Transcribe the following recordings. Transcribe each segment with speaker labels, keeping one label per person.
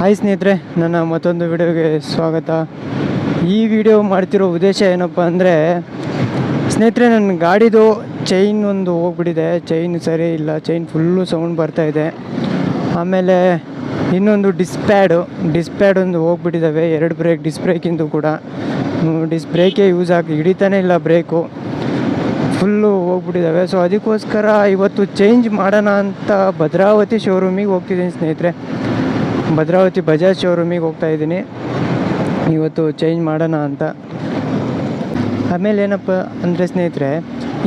Speaker 1: Hi ಸ್ನೇಹಿತರೆ, ನನ್ನ ಮತ್ತೊಂದು ವಿಡಿಯೋಗೆ ಸ್ವಾಗತ. ಈ ವಿಡಿಯೋ ಮಾಡ್ತಿರೋ ಉದ್ದೇಶ ಏನಪ್ಪ ಅಂದರೆ, ಸ್ನೇಹಿತರೆ ನನ್ನ ಗಾಡಿದು ಚೈನ್ ಒಂದು ಹೋಗ್ಬಿಟ್ಟಿದೆ. ಚೈನ್ ಸರಿ ಇಲ್ಲ, ಚೈನ್ ಫುಲ್ಲು ಸೌಂಡ್ ಬರ್ತಾಯಿದೆ. ಆಮೇಲೆ ಇನ್ನೊಂದು ಡಿಸ್ಪ್ಯಾಡ್ ಒಂದು ಹೋಗ್ಬಿಟ್ಟಿದ್ದಾವೆ. 2 ಬ್ರೇಕ್, ಡಿಸ್ ಬ್ರೇಕಿಂದು ಕೂಡ ಬ್ರೇಕೇ ಯೂಸ್ ಹಿಡಿತಾನೆ ಇಲ್ಲ, ಬ್ರೇಕು ಫುಲ್ಲು ಹೋಗ್ಬಿಟ್ಟಿದ್ದಾವೆ. ಸೊ ಅದಕ್ಕೋಸ್ಕರ ಇವತ್ತು ಚೇಂಜ್ ಮಾಡೋಣ ಅಂತ ಭದ್ರಾವತಿ ಶೋರೂಮಿಗೆ ಹೋಗ್ತಿದ್ದೀನಿ ಸ್ನೇಹಿತರೆ. ಭದ್ರಾವತಿ ಬಜಾಜ್ ಶೋರೂಮಿಗೆ ಹೋಗ್ತಾಯಿದ್ದೀನಿ ಇವತ್ತು ಚೇಂಜ್ ಮಾಡೋಣ ಅಂತ. ಆಮೇಲೆ ಏನಪ್ಪ ಅಂದರೆ ಸ್ನೇಹಿತರೆ,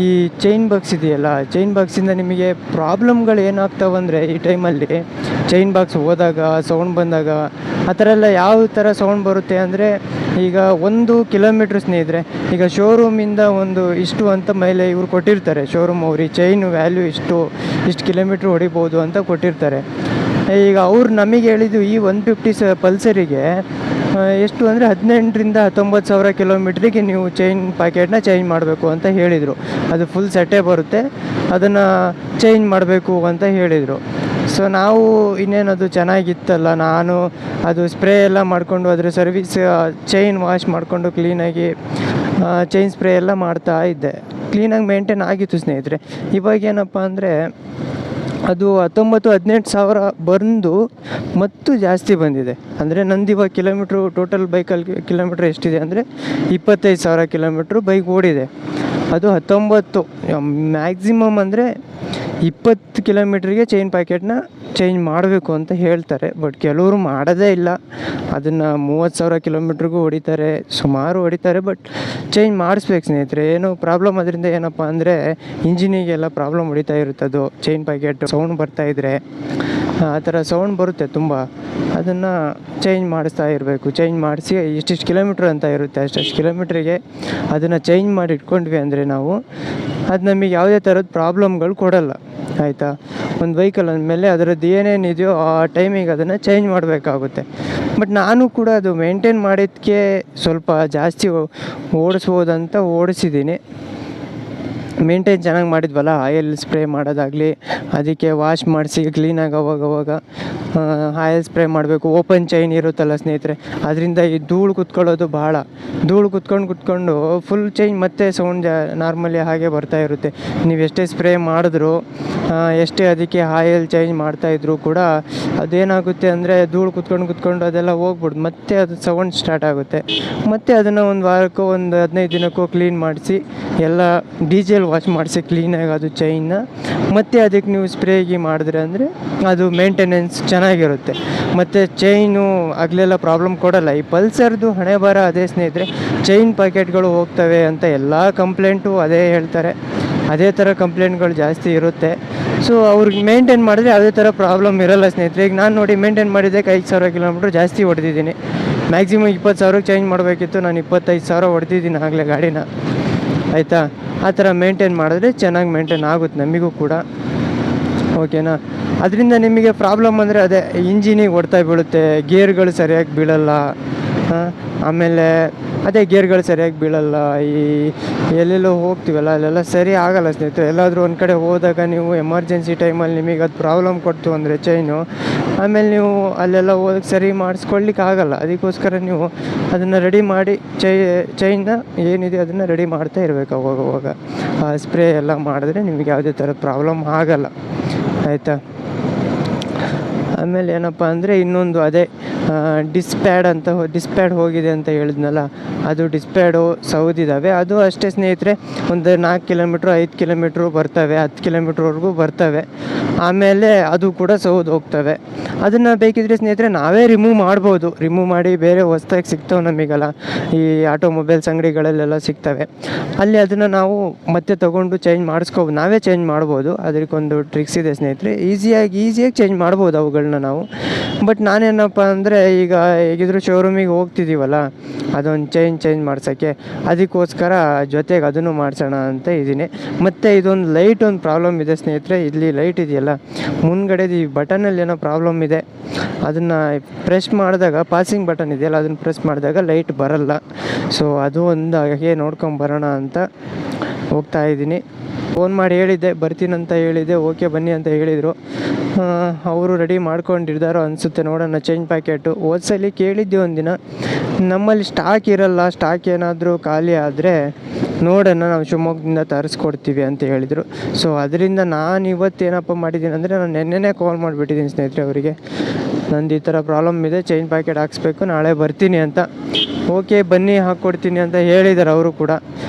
Speaker 1: ಈ ಚೈನ್ ಬಾಕ್ಸ್ ಇದೆಯಲ್ಲ, ಚೈನ್ ಬಾಕ್ಸಿಂದ ನಿಮಗೆ ಪ್ರಾಬ್ಲಮ್ಗಳು ಏನಾಗ್ತಾವಂದರೆ, ಈ ಟೈಮಲ್ಲಿ ಚೈನ್ ಬಾಕ್ಸ್ ಹೋದಾಗ ಸೌಂಡ್ ಬಂದಾಗ ಆ ಥರ ಎಲ್ಲ ಯಾವ ಥರ ಸೌಂಡ್ ಬರುತ್ತೆ ಅಂದರೆ, ಈಗ 1 ಕಿಲೋಮೀಟ್ರ್ ಸ್ನೇಹಿತರೆ, ಈಗ ಶೋರೂಮಿಂದ ಇಷ್ಟು ಅಂತ ಮೇಲೆ ಇವ್ರು ಕೊಟ್ಟಿರ್ತಾರೆ. ಶೋರೂಮ್ ಅವ್ರು ಈ ಚೈನ್ ವ್ಯಾಲ್ಯೂ ಇಷ್ಟು ಕಿಲೋಮೀಟ್ರ್ ಹೊಡಿಬೋದು ಅಂತ ಕೊಟ್ಟಿರ್ತಾರೆ. ಈಗ ಅವ್ರು ನಮಗೆ ಹೇಳಿದ್ದು ಈ 150 ಪಲ್ಸರಿಗೆ ಎಷ್ಟು ಅಂದರೆ 18,000 to 19,000 ಕಿಲೋಮೀಟ್ರಿಗೆ ನೀವು ಚೈನ್ ಪ್ಯಾಕೆಟ್ನ ಚೇಂಜ್ ಮಾಡಬೇಕು ಅಂತ ಹೇಳಿದರು. ಅದು ಫುಲ್ ಸೆಟ್ಟೇ ಬರುತ್ತೆ, ಅದನ್ನು ಚೇಂಜ್ ಮಾಡಬೇಕು ಅಂತ ಹೇಳಿದರು. ಸೊ ನಾವು ಇನ್ನೇನದು ಚೆನ್ನಾಗಿತ್ತಲ್ಲ, ನಾನು ಅದು ಸ್ಪ್ರೇ ಎಲ್ಲ ಮಾಡಿಕೊಂಡು ಅದರ ಸರ್ವಿಸ್ ಚೈನ್ ವಾಶ್ ಮಾಡಿಕೊಂಡು ಕ್ಲೀನಾಗಿ ಚೈನ್ ಸ್ಪ್ರೇ ಎಲ್ಲ ಮಾಡ್ತಾ ಇದ್ದೆ. ಕ್ಲೀನಾಗಿ ಮೇಂಟೈನ್ ಆಗಿತ್ತು ಸ್ನೇಹಿತರೆ. ಇವಾಗೇನಪ್ಪ ಅಂದರೆ ಅದು 19,000-18,000 ಬಂದು ಮತ್ತು ಜಾಸ್ತಿ ಬಂದಿದೆ. ಅಂದರೆ ನಂದು ಇವಾಗ ಕಿಲೋಮೀಟ್ರು ಟೋಟಲ್ ಬೈಕಲ್ಲಿ ಕಿಲೋಮೀಟ್ರ್ ಎಷ್ಟಿದೆ ಅಂದರೆ 25,000 ಕಿಲೋಮೀಟ್ರು ಬೈಕ್ ಓಡಿದೆ. ಅದು 19 ಮ್ಯಾಕ್ಸಿಮಮ್ ಅಂದರೆ 20 ಕಿಲೋಮೀಟ್ರಿಗೆ ಚೈನ್ ಪ್ಯಾಕೆಟ್ನ ಚೇಂಜ್ ಮಾಡಬೇಕು ಅಂತ ಹೇಳ್ತಾರೆ. ಬಟ್ ಕೆಲವರು ಮಾಡೋದೇ ಇಲ್ಲ, ಅದನ್ನು 30,000 ಕಿಲೋಮೀಟ್ರಿಗೂ ಹೊಡಿತಾರೆ, ಸುಮಾರು ಹೊಡಿತಾರೆ. ಬಟ್ ಚೇಂಜ್ ಮಾಡಿಸ್ಬೇಕು ಸ್ನೇಹಿತರೆ. ಏನೋ ಪ್ರಾಬ್ಲಮ್ ಅದರಿಂದ ಏನಪ್ಪ ಅಂದರೆ, ಇಂಜಿನಿಗೆಲ್ಲ ಪ್ರಾಬ್ಲಮ್ ಹೊಡಿತಾ ಇರುತ್ತೆ. ಅದು ಚೈನ್ ಪ್ಯಾಕೆಟ್ ಸೌಂಡ್ ಬರ್ತಾಯಿದ್ರೆ ಆ ಥರ ಸೌಂಡ್ ಬರುತ್ತೆ ತುಂಬ. ಅದನ್ನು ಚೇಂಜ್ ಮಾಡಿಸ್ತಾ ಇರಬೇಕು. ಚೇಂಜ್ ಮಾಡಿಸಿ ಇಷ್ಟಿಷ್ಟು ಕಿಲೋಮೀಟ್ರ್ ಅಂತ ಇರುತ್ತೆ, ಅಷ್ಟು ಕಿಲೋಮೀಟ್ರಿಗೆ ಅದನ್ನು ಚೇಂಜ್ ಮಾಡಿ ಇಟ್ಕೊಂಡ್ವಿ ಅಂದರೆ ನಾವು, ಅದು ನಮಗೆ ಯಾವುದೇ ಥರದ ಪ್ರಾಬ್ಲಮ್ಗಳು ಕೊಡಲ್ಲ. ಆಯಿತಾ? ಒಂದು ವೆಹಿಕಲ್ ಅಂದಮೇಲೆ ಅದರದ್ದು ಏನೇನಿದೆಯೋ ಆ ಟೈಮಿಗೆ ಅದನ್ನು ಚೇಂಜ್ ಮಾಡಬೇಕಾಗುತ್ತೆ. ಬಟ್ ನಾನು ಕೂಡ ಅದು ಮೇಂಟೈನ್ ಮಾಡಿದ್ದಕ್ಕೆ ಸ್ವಲ್ಪ ಜಾಸ್ತಿ ಓಡಿಸ್ಬೋದಂತ ಓಡಿಸಿದ್ದೀನಿ. ಮೇಂಟೈನ್ ಚೆನ್ನಾಗಿ ಮಾಡಿದ್ವಲ್ಲ, ಆಯಿಲ್ ಸ್ಪ್ರೇ ಮಾಡೋದಾಗಲಿ, ಅದಕ್ಕೆ ವಾಶ್ ಮಾಡಿಸಿ ಕ್ಲೀನಾಗಿ ಅವಾಗವಾಗ ಆಯಿಲ್ ಸ್ಪ್ರೇ ಮಾಡಬೇಕು. ಓಪನ್ ಚೈನ್ ಇರುತ್ತಲ್ಲ ಸ್ನೇಹಿತರೆ, ಅದರಿಂದ ಈ ಧೂಳು ಕುತ್ಕೊಳ್ಳೋದು ಭಾಳ. ಧೂಳು ಕುತ್ಕೊಂಡು ಫುಲ್ ಚೈನ್ ಮತ್ತೆ ಸೌಂಡ್ ನಾರ್ಮಲಿ ಹಾಗೆ ಬರ್ತಾ ಇರುತ್ತೆ. ನೀವು ಎಷ್ಟೇ ಸ್ಪ್ರೇ ಮಾಡಿದ್ರು, ಎಷ್ಟೇ ಅದಕ್ಕೆ ಆಯಿಲ್ ಚೇಂಜ್ ಮಾಡ್ತಾಯಿದ್ರು ಕೂಡ ಅದೇನಾಗುತ್ತೆ ಅಂದರೆ, ಧೂಳು ಕುತ್ಕೊಂಡು ಅದೆಲ್ಲ ಹೋಗ್ಬಿಡ್ದು, ಮತ್ತೆ ಅದು ಸೌಂಡ್ ಸ್ಟಾರ್ಟ್ ಆಗುತ್ತೆ. ಮತ್ತು ಅದನ್ನು ಒಂದು ವಾರಕ್ಕೋ ಒಂದು 15 ದಿನಕ್ಕೋ ಕ್ಲೀನ್ ಮಾಡಿಸಿ, ಎಲ್ಲ ಡೀಸೆಲ್ ವಾಶ್ ಮಾಡಿಸಿ ಕ್ಲೀನಾಗಿ ಅದು ಚೈನ್ನ ಮತ್ತು ಅದಕ್ಕೆ ನೀವು ಸ್ಪ್ರೇಗಿ ಮಾಡಿದ್ರೆ ಅಂದರೆ ಅದು ಮೇಂಟೆನೆನ್ಸ್ ಚೆನ್ನಾಗಿರುತ್ತೆ. ಮತ್ತು ಚೈನು ಆಗಲೆಲ್ಲ ಪ್ರಾಬ್ಲಮ್ ಕೊಡಲ್ಲ. ಈ ಪಲ್ಸರ್ದು ಹಣೆ ಬರ ಅದೇ ಸ್ನೇಹಿತರೆ, ಚೈನ್ ಪ್ಯಾಕೆಟ್ಗಳು ಹೋಗ್ತವೆ ಅಂತ ಎಲ್ಲ ಕಂಪ್ಲೇಂಟು ಅದೇ ಹೇಳ್ತಾರೆ. ಅದೇ ಥರ ಕಂಪ್ಲೇಂಟ್ಗಳು ಜಾಸ್ತಿ ಇರುತ್ತೆ. ಸೊ ಅವ್ರಿಗೆ ಮೇಂಟೈನ್ ಮಾಡಿದ್ರೆ ಯಾವುದೇ ಥರ ಪ್ರಾಬ್ಲಮ್ ಇರೋಲ್ಲ ಸ್ನೇಹಿತರೆ. ಈಗ ನಾನು ನೋಡಿ ಮೇಂಟೈನ್ ಮಾಡಿದ್ದಕ್ಕೆ 5,000 ಕಿಲೋಮೀಟ್ರ್ ಜಾಸ್ತಿ ಹೊಡೆದಿದ್ದೀನಿ. ಮ್ಯಾಕ್ಸಿಮಮ್ 20,000ಕ್ಕೆ ಚೇಂಜ್ ಮಾಡಬೇಕಿತ್ತು, ನಾನು 25,000 ಹೊಡೆದಿದ್ದೀನಿ ಆಗಲೇ ಗಾಡಿನ. ಆಯಿತಾ? ಆ ಥರ ಮೇಂಟೈನ್ ಮಾಡಿದ್ರೆ ಚೆನ್ನಾಗಿ ಮೇಂಟೈನ್ ಆಗುತ್ತೆ ನಮಗೂ ಕೂಡ. ಓಕೆನಾ? ಅದರಿಂದ ನಿಮಗೆ ಪ್ರಾಬ್ಲಮ್ ಅಂದರೆ ಅದೇ ಇಂಜಿನಿಗೆ ಹೊಡ್ತಾ ಬೀಳುತ್ತೆ, ಗೇರ್ಗಳು ಸರಿಯಾಗಿ ಬೀಳಲ್ಲ. ಆಮೇಲೆ ಅದೇ ಗೇರ್ಗಳು ಸರಿಯಾಗಿ ಬೀಳಲ್ಲ. ಈ ಎಲ್ಲೆಲ್ಲೋ ಹೋಗ್ತೀವಲ್ಲ ಅಲ್ಲೆಲ್ಲ ಸರಿ ಆಗಲ್ಲ ಸ್ನೇಹಿತರೆ. ಎಲ್ಲಾದರೂ ಒಂದು ಕಡೆ ಹೋದಾಗ ನೀವು ಎಮರ್ಜೆನ್ಸಿ ಟೈಮಲ್ಲಿ ನಿಮಗೆ ಅದು ಪ್ರಾಬ್ಲಮ್ ಕೊಡ್ತು ಅಂದರೆ ಚೈನು, ಆಮೇಲೆ ನೀವು ಅಲ್ಲೆಲ್ಲ ಹೋದಕ್ಕೆ ಸರಿ ಮಾಡಿಸ್ಕೊಳ್ಲಿಕ್ಕೆ ಆಗಲ್ಲ. ಅದಕ್ಕೋಸ್ಕರ ನೀವು ಅದನ್ನು ರೆಡಿ ಮಾಡಿ ಚೈನ್ನ ಏನಿದೆ ಅದನ್ನು ರೆಡಿ ಮಾಡ್ತಾ ಇರಬೇಕು ಅವಾಗವಾಗ. ಸ್ಪ್ರೇ ಎಲ್ಲ ಮಾಡಿದ್ರೆ ನಿಮಗೆ ಯಾವುದೇ ಥರ ಪ್ರಾಬ್ಲಮ್ ಆಗಲ್ಲ. ಆಯಿತಾ? ಆಮೇಲೆ ಏನಪ್ಪ ಅಂದರೆ ಇನ್ನೊಂದು ಅದೇ ಡಿಸ್ಪ್ಯಾಡ್ ಹೋಗಿದೆ ಅಂತ ಹೇಳಿದ್ನಲ್ಲ, ಅದು ಡಿಸ್ಪ್ಯಾಡು ಸೌದಿದ್ದಾವೆ. ಅದು ಅಷ್ಟೇ ಸ್ನೇಹಿತರೆ, ಒಂದು 4 ಕಿಲೋಮೀಟ್ರು 5 ಕಿಲೋಮೀಟ್ರು ಬರ್ತವೆ, 10 ಕಿಲೋಮೀಟ್ರ್ವರೆಗೂ ಬರ್ತವೆ. ಆಮೇಲೆ ಅದು ಕೂಡ ಸೌದು ಹೋಗ್ತವೆ. ಅದನ್ನು ಬೇಕಿದ್ರೆ ಸ್ನೇಹಿತರೆ ನಾವೇ ರಿಮೂವ್ ಮಾಡ್ಬೋದು. ರಿಮೂವ್ ಮಾಡಿ ಬೇರೆ ಹೊಸ್ದಾಗಿ ಸಿಗ್ತವೆ ನಮಗೆಲ್ಲ, ಈ ಆಟೋಮೊಬೈಲ್ಸ್ ಅಂಗಡಿಗಳಲ್ಲೆಲ್ಲ ಸಿಗ್ತವೆ. ಅಲ್ಲಿ ಅದನ್ನು ನಾವು ಮತ್ತೆ ತೊಗೊಂಡು ಚೇಂಜ್ ಮಾಡಿಸ್ಕೋಬೋದು, ನಾವೇ ಚೇಂಜ್ ಮಾಡ್ಬೋದು. ಅದಕ್ಕೊಂದು ಟ್ರಿಕ್ಸ್ ಇದೆ ಸ್ನೇಹಿತರೆ, ಈಸಿಯಾಗಿ ಚೇಂಜ್ ಮಾಡ್ಬೋದು ಅವುಗಳನ್ನ ನಾವು. ಬಟ್ ನಾನೇನಪ್ಪ ಅಂದರೆ, ಈಗ ಹೇಗಿದ್ರು ಶೋರೂಮಿಗೆ ಹೋಗ್ತಿದ್ದೀವಲ್ಲ, ಅದೊಂದು ಚೇಂಜ್ ಮಾಡ್ಸೋಕ್ಕೆ, ಅದಕ್ಕೋಸ್ಕರ ಜೊತೆಗೆ ಅದನ್ನು ಮಾಡಿಸೋಣ ಅಂತ ಇದ್ದೀನಿ. ಮತ್ತು ಇದೊಂದು ಒಂದು ಪ್ರಾಬ್ಲಮ್ ಇದೆ ಸ್ನೇಹಿತರೆ. ಇಲ್ಲಿ ಲೈಟ್ ಇದೆಯಲ್ಲ ಮುಂದ್ಗಡೆದು, ಈ ಬಟನಲ್ಲಿ ಏನೋ ಪ್ರಾಬ್ಲಮ್ ಇದೆ. ಅದನ್ನು ಪ್ರೆಸ್ ಮಾಡಿದಾಗ, ಪಾಸಿಂಗ್ ಬಟನ್ ಇದೆಯಲ್ಲ ಅದನ್ನು ಪ್ರೆಸ್ ಮಾಡಿದಾಗ ಲೈಟ್ ಬರಲ್ಲ. ಸೊ ಅದು ಒಂದು ಹಾಗೆ ನೋಡ್ಕೊಂಬರೋಣ ಅಂತ ಹೋಗ್ತಾಯಿದ್ದೀನಿ. ಫೋನ್ ಮಾಡಿ ಹೇಳಿದ್ದೆ ಬರ್ತೀನಂತ ಹೇಳಿದ್ದೆ, ಓಕೆ ಬನ್ನಿ ಅಂತ ಹೇಳಿದರು. ಅವರು ರೆಡಿ ಮಾಡ್ಕೊಂಡಿದ್ದಾರೋ ಅನಿಸುತ್ತೆ, ನೋಡೋಣ. ಚೈನ್ ಪ್ಯಾಕೆಟು ಹೋದ್ಸಲಿ ಕೇಳಿದ್ದೆ ಒಂದಿನ, ನಮ್ಮಲ್ಲಿ ಸ್ಟಾಕ್ ಇರಲ್ಲ, ಸ್ಟಾಕ್ ಏನಾದರೂ ಖಾಲಿ ಆದರೆ ನೋಡೋಣ ನಾವು ಶಿವಮೊಗ್ಗದಿಂದ ತರಿಸ್ಕೊಡ್ತೀವಿ ಅಂತ ಹೇಳಿದರು. ಸೊ ಅದರಿಂದ ನಾನು ಇವತ್ತೇನಪ್ಪ ಮಾಡಿದ್ದೀನಿ ಅಂದರೆ, ನಾನು ನೆನ್ನೆನೇ ಕಾಲ್ ಮಾಡಿಬಿಟ್ಟಿದ್ದೀನಿ ಸ್ನೇಹಿತರೆ ಅವರಿಗೆ, ನಂದು ಈ ಥರ ಪ್ರಾಬ್ಲಮ್ ಇದೆ, ಚೈನ್ ಪ್ಯಾಕೆಟ್ ಹಾಕ್ಸ್ಬೇಕು, ನಾಳೆ ಬರ್ತೀನಿ ಅಂತ. ಓಕೆ ಬನ್ನಿ ಹಾಕ್ಕೊಡ್ತೀನಿ ಅಂತ ಹೇಳಿದ್ದಾರೆ ಅವರು ಕೂಡ.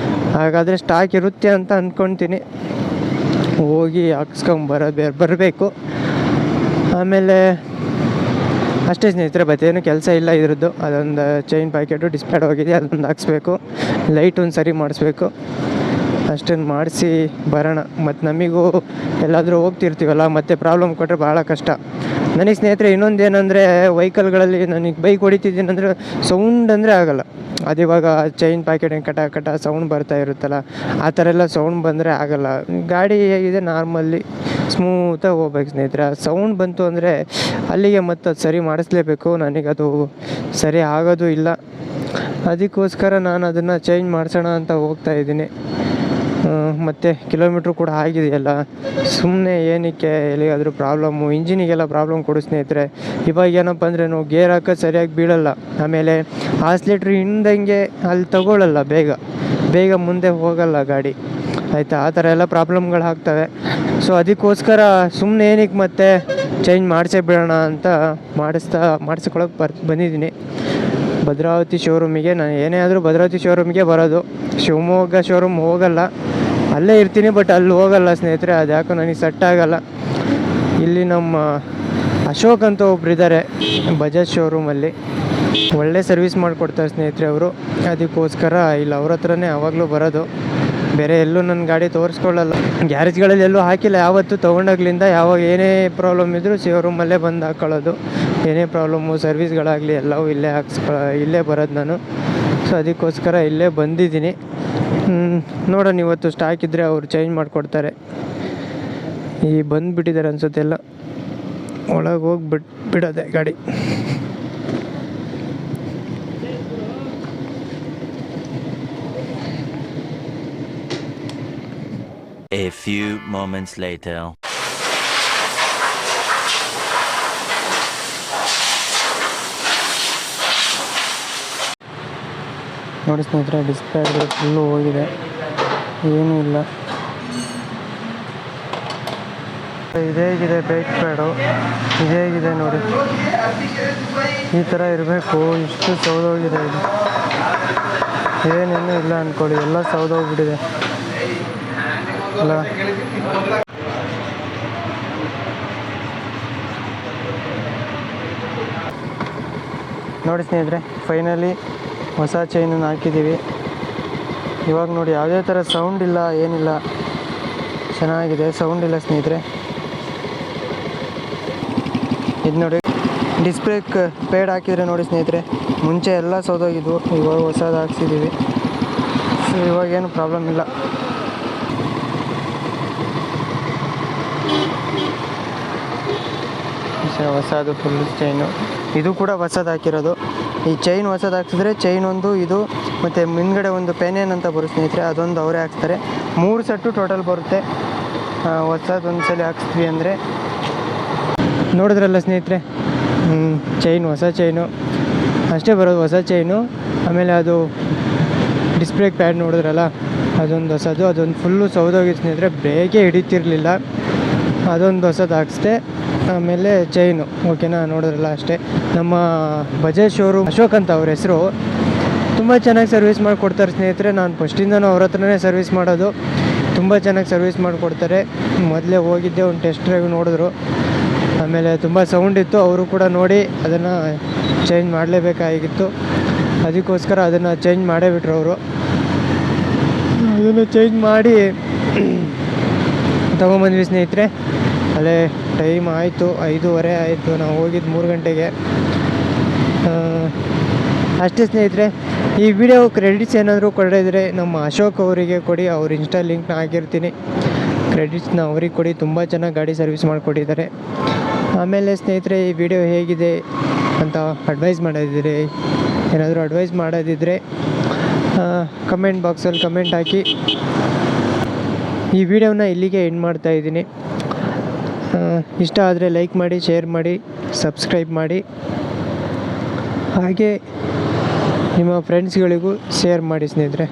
Speaker 1: ಹಾಗಾದರೆ ಸ್ಟಾಕ್ ಇರುತ್ತೆ ಅಂತ ಅಂದ್ಕೊಳ್ತೀನಿ, ಹೋಗಿ ಬರಬೇಕು. ಆಮೇಲೆ ಅಷ್ಟೇ ಸ್ನೇಹಿತರೆ, ಮತ್ತೇನು ಕೆಲಸ ಇಲ್ಲ ಇದ್ರದ್ದು. ಅದೊಂದು ಚೈನ್ ಪ್ಯಾಕೆಟು ಡಿಸ್ಪ್ಯಾಡ್ ಹೋಗಿದೆ, ಅದೊಂದು ಹಾಕ್ಸ್ಬೇಕು, ಲೈಟ್ ಒಂದು ಸರಿ ಮಾಡಿಸ್ಬೇಕು. ಅಷ್ಟನ್ನು ಮಾಡಿಸಿ ಬರೋಣ. ಮತ್ತು ನಮಗೂ ಎಲ್ಲಾದರೂ ಹೋಗ್ತಿರ್ತೀವಲ್ಲ, ಮತ್ತೆ ಪ್ರಾಬ್ಲಮ್ ಕೊಟ್ಟರೆ ಭಾಳ ಕಷ್ಟ. ನನಗೆ ಸ್ನೇಹಿತರೆ ಇನ್ನೊಂದು ಏನಂದರೆ, ವೆಹಿಕಲ್ಗಳಲ್ಲಿ ನನಗೆ ಬೈಕ್ ಹೊಡಿತಿದ್ದೀನಿ ಅಂದರೆ ಸೌಂಡ್ ಅಂದರೆ ಆಗೋಲ್ಲ. ಅದು ಇವಾಗ ಚೈನ್ ಪ್ಯಾಕೆಟ್ ಕಟ ಸೌಂಡ್ ಬರ್ತಾ ಇರುತ್ತಲ್ಲ, ಆ ಥರ ಎಲ್ಲ ಸೌಂಡ್ ಬಂದರೆ ಆಗೋಲ್ಲ. ಗಾಡಿ ಹೇಗಿದೆ ನಾರ್ಮಲ್ಲಿ ಸ್ಮೂತಾಗಿ ಹೋಗ್ಬೇಕು ಸ್ನೇಹಿತರೆ. ಆ ಸೌಂಡ್ ಬಂತು ಅಂದರೆ ಅಲ್ಲಿಗೆ ಮತ್ತೆ ಅದು ಸರಿ ಮಾಡಿಸ್ಲೇಬೇಕು. ನನಗದು ಸರಿ ಆಗೋದು ಇಲ್ಲ, ಅದಕ್ಕೋಸ್ಕರ ನಾನು ಅದನ್ನು ಚೇಂಜ್ ಮಾಡಿಸೋಣ ಅಂತ ಹೋಗ್ತಾಯಿದ್ದೀನಿ. ಮತ್ತು ಕಿಲೋಮೀಟ್ರ್ ಕೂಡ ಆಗಿದೆಯಲ್ಲ, ಸುಮ್ಮನೆ ಏನಕ್ಕೆ ಎಲ್ಲಿಗಾದರೂ ಪ್ರಾಬ್ಲಮ್ಮು, ಇಂಜಿನಿಗೆಲ್ಲ ಪ್ರಾಬ್ಲಮ್ ಕೊಡು ಸ್ನೇಹಿತರೆ. ಇವಾಗ ಏನಪ್ಪ ಅಂದರೆ ನಾವು ಗೇರ್ ಹಾಕೋದು ಸರಿಯಾಗಿ ಬೀಳಲ್ಲ, ಆಮೇಲೆ ಆಕ್ಸಿಲೇಟ್ರ್ ಹಿಂದಂಗೆ ಅಲ್ಲಿ ತಗೊಳ್ಳಲ್ಲ, ಬೇಗ ಮುಂದೆ ಹೋಗಲ್ಲ ಗಾಡಿ, ಆಯಿತಾ. ಆ ಥರ ಎಲ್ಲ ಪ್ರಾಬ್ಲಮ್ಗಳು ಆಗ್ತವೆ. ಸೊ ಅದಕ್ಕೋಸ್ಕರ ಸುಮ್ಮನೆ ಏನಕ್ಕೆ ಮತ್ತೆ ಚೇಂಜ್ ಮಾಡಿಸೇ ಬಿಡೋಣ ಅಂತ ಮಾಡಿಸ್ಕೊಳಕ್ಕೆ ಬಂದಿದ್ದೀನಿ ಭದ್ರಾವತಿ ಶೋರೂಮಿಗೆ. ನಾನು ಏನೇ ಆದರೂ ಭದ್ರಾವತಿ ಶೋರೂಮಿಗೆ ಬರೋದು, ಶಿವಮೊಗ್ಗ ಶೋರೂಮ್ ಹೋಗಲ್ಲ. ಅಲ್ಲೇ ಇರ್ತೀನಿ ಬಟ್ ಅಲ್ಲಿ ಹೋಗಲ್ಲ ಸ್ನೇಹಿತರೆ, ಅದು ಯಾಕೋ ನನಗೆ ಸೆಟ್ ಆಗೋಲ್ಲ. ಇಲ್ಲಿ ನಮ್ಮ ಅಶೋಕ್ ಅಂತ ಒಬ್ರು ಇದ್ದಾರೆ ಬಜಾಜ್ ಶೋರೂಮಲ್ಲಿ, ಒಳ್ಳೆ ಸರ್ವಿಸ್ ಮಾಡಿಕೊಡ್ತಾರೆ ಸ್ನೇಹಿತರೆ ಅವರು. ಅದಕ್ಕೋಸ್ಕರ ಇಲ್ಲಿ ಅವ್ರ ಹತ್ರನೇ ಯಾವಾಗಲೂ ಬರೋದು, ಬೇರೆ ಎಲ್ಲೂ ನನ್ನ ಗಾಡಿ ತೋರಿಸ್ಕೊಳ್ಳಲ್ಲ. ಗ್ಯಾರೇಜ್ಗಳಲ್ಲಿ ಎಲ್ಲೂ ಹಾಕಿಲ್ಲ ಯಾವತ್ತೂ, ತೊಗೊಂಡಾಗ್ಲಿಂದ ಯಾವಾಗ ಏನೇ ಪ್ರಾಬ್ಲಮ್ ಇದ್ದರೂ ಶೋರೂಮಲ್ಲೇ ಬಂದು ಹಾಕ್ಕೊಳ್ಳೋದು. ಏನೇ ಪ್ರಾಬ್ಲಮ್ಮು ಸರ್ವಿಸ್ಗಳಾಗಲಿ ಎಲ್ಲವೂ ಇಲ್ಲೇ ಬರೋದು ನಾನು. ಸೊ ಅದಕ್ಕೋಸ್ಕರ ಇಲ್ಲೇ ಬಂದಿದ್ದೀನಿ. ನೋಡೋಣ, ಇವತ್ತು ಸ್ಟಾಕ್ ಇದ್ದರೆ ಅವರು ಚೇಂಜ್ ಮಾಡಿಕೊಡ್ತಾರೆ. ಬಂದುಬಿಟ್ಟಿದ್ದಾರೆ ಅನಿಸುತ್ತೆ, ಎಲ್ಲ ಒಳಗೆ ಹೋಗಿ ಬಿಡೋದೆ ಗಾಡಿ.
Speaker 2: A few moments later.
Speaker 1: ನೋಡಿ ಸ್ನೇಹಿತರೆ, ಡಿಸ್ಪ್ಲೇ ಫುಲ್ಲು ಹೋಗಿದೆ, ಏನೂ ಇಲ್ಲ. ಇದೇಗಿದೆ ಬ್ರೇಕ್ ಪ್ಯಾಡು, ಇದೇಗಿದೆ ನೋಡಿ, ಈ ಥರ ಇರಬೇಕು. ಇಷ್ಟು ಸೌದೋಗಿದೆ ಇದು, ಏನೇನು ಇಲ್ಲ ಅಂದ್ಕೊಳ್ಳಿ, ಎಲ್ಲ ಸೌದೋಗ್ಬಿಟ್ಟಿದೆ ಅಲ್ಲ. ನೋಡಿ ಸ್ನೇಹಿತರೆ, ಫೈನಲಿ ಹೊಸ ಚೈನನ್ನು ಹಾಕಿದ್ದೀವಿ. ಇವಾಗ ನೋಡಿ ಯಾವುದೇ ಥರ ಸೌಂಡ್ ಇಲ್ಲ, ಏನಿಲ್ಲ, ಚೆನ್ನಾಗಿದೆ, ಸೌಂಡ್ ಇಲ್ಲ ಸ್ನೇಹಿತರೆ. ಇದು ನೋಡಿ ಡಿಸ್ಪ್ಲೇ ಪ್ಯಾಡ್ ಹಾಕಿದರೆ ನೋಡಿ ಸ್ನೇಹಿತರೆ, ಮುಂಚೆ ಎಲ್ಲ ಸೌದೋಗಿದ್ವು, ಇವಾಗ ಹೊಸದು ಹಾಕ್ಸಿದ್ದೀವಿ. ಸೊ ಇವಾಗೇನು ಪ್ರಾಬ್ಲಮ್ ಇಲ್ಲ. ಹೊಸದು ಫುಲ್ ಚೈನು, ಇದು ಕೂಡ ಹೊಸದು ಹಾಕಿರೋದು. ಈ ಚೈನ್ ಹೊಸದು ಹಾಕ್ಸಿದ್ರೆ ಚೈನ್ ಒಂದು, ಇದು ಮತ್ತು ಮುಂದ್ಗಡೆ ಒಂದು ಪೆನೇನ್ ಅಂತ ಬರುತ್ತೆ ಸ್ನೇಹಿತರೆ, ಅದೊಂದು ಅವರೇ ಹಾಕ್ಸ್ತಾರೆ. 3 ಸೆಟ್ಟು ಟೋಟಲ್ ಬರುತ್ತೆ. ಹೊಸದು ಒಂದು ಸಲ ಹಾಕ್ಸ್ತೀವಿ ಅಂದರೆ. ನೋಡಿದ್ರಲ್ಲ ಸ್ನೇಹಿತರೆ, ಚೈನ್ ಹೊಸ ಚೈನು ಅಷ್ಟೇ ಬರೋದು, ಹೊಸ ಚೈನು. ಆಮೇಲೆ ಅದು ಡಿಸ್ಪ್ಲೇ ಪ್ಯಾಡ್ ನೋಡಿದ್ರಲ್ಲ, ಅದೊಂದು ಹೊಸದು, ಅದೊಂದು ಫುಲ್ಲು ಸೌದೋಗಿತ್ತು ಸ್ನೇಹಿತರೆ, ಬ್ರೇಕೇ ಹಿಡಿತಿರ್ಲಿಲ್ಲ, ಅದೊಂದು ಹೊಸದು ಹಾಕ್ಸ್ದೆ. ಆಮೇಲೆ ಚೈನು ಓಕೆನಾ, ನೋಡಿದ್ರಲ್ಲ ಅಷ್ಟೇ. ನಮ್ಮ ಬಜಾಜ್ ಶೋರೂಮ್ ಅಶೋಕ್ ಅಂತ ಅವ್ರ ಹೆಸರು, ತುಂಬ ಚೆನ್ನಾಗಿ ಸರ್ವಿಸ್ ಮಾಡಿಕೊಡ್ತಾರೆ ಸ್ನೇಹಿತರೆ. ನಾನು ಫಸ್ಟಿಂದನೂ ಅವ್ರ ಹತ್ರನೇ ಸರ್ವಿಸ್ ಮಾಡೋದು, ತುಂಬ ಚೆನ್ನಾಗಿ ಸರ್ವಿಸ್ ಮಾಡಿಕೊಡ್ತಾರೆ. ಮೊದಲೇ ಹೋಗಿದ್ದೆ, ಒಂದು ಟೆಸ್ಟ್ ಡ್ರೈವ್ ನೋಡಿದ್ರು, ಆಮೇಲೆ ತುಂಬ ಸೌಂಡ್ ಇತ್ತು, ಅವರು ಕೂಡ ನೋಡಿ ಅದನ್ನು ಚೇಂಜ್ ಮಾಡಲೇಬೇಕಾಗಿತ್ತು. ಅದಕ್ಕೋಸ್ಕರ ಅದನ್ನು ಚೇಂಜ್ ಮಾಡೇ ಬಿಟ್ರು ಅವರು. ಅದನ್ನು ಚೇಂಜ್ ಮಾಡಿ ತೊಗೊಂಬಂದ್ವಿ ಸ್ನೇಹಿತರೆ. ಅಲ್ಲೇ ಟೈಮ್ ಆಯಿತು, 5:30 ಆಯಿತು, ನಾವು ಹೋಗಿದ್ದು 3 ಗಂಟೆಗೆ. ಅಷ್ಟೇ ಸ್ನೇಹಿತರೆ. ಈ ವಿಡಿಯೋ ಕ್ರೆಡಿಟ್ಸ್ ಏನಾದರೂ ಕೊಡಿದ್ರೆ ನಮ್ಮ ಅಶೋಕ್ ಅವರಿಗೆ ಕೊಡಿ, ಅವ್ರ ಇನ್ಸ್ಟಾ ಲಿಂಕ್ನ ಹಾಕಿರ್ತೀನಿ, ಕ್ರೆಡಿಟ್ಸ್ನ ಅವ್ರಿಗೆ ಕೊಡಿ, ತುಂಬ ಚೆನ್ನಾಗಿ ಗಾಡಿ ಸರ್ವಿಸ್ ಮಾಡಿಕೊಟ್ಟಿದ್ದಾರೆ. ಆಮೇಲೆ ಸ್ನೇಹಿತರೆ, ಈ ವಿಡಿಯೋ ಹೇಗಿದೆ ಅಂತ ಅಡ್ವೈಸ್ ಮಾಡೋದಿದ್ರೆ, ಏನಾದರೂ ಅಡ್ವೈಸ್ ಮಾಡೋದಿದ್ದರೆ ಕಮೆಂಟ್ ಬಾಕ್ಸಲ್ಲಿ ಕಮೆಂಟ್ ಹಾಕಿ. ಈ ವಿಡಿಯೋನ ಇಲ್ಲಿಗೆ ಎಂಡ್ ಮಾಡ್ತಾ ಇದ್ದೀನಿ. ಇಷ್ಟ ಆದರೆ ಲೈಕ್ ಮಾಡಿ, ಶೇರ್ ಮಾಡಿ, ಸಬ್ಸ್ಕ್ರೈಬ್ ಮಾಡಿ, ಹಾಗೆ ನಿಮ್ಮ ಫ್ರೆಂಡ್ಸ್ಗಳಿಗೂ ಶೇರ್ ಮಾಡಿ ಸ್ನೇಹಿತರೆ.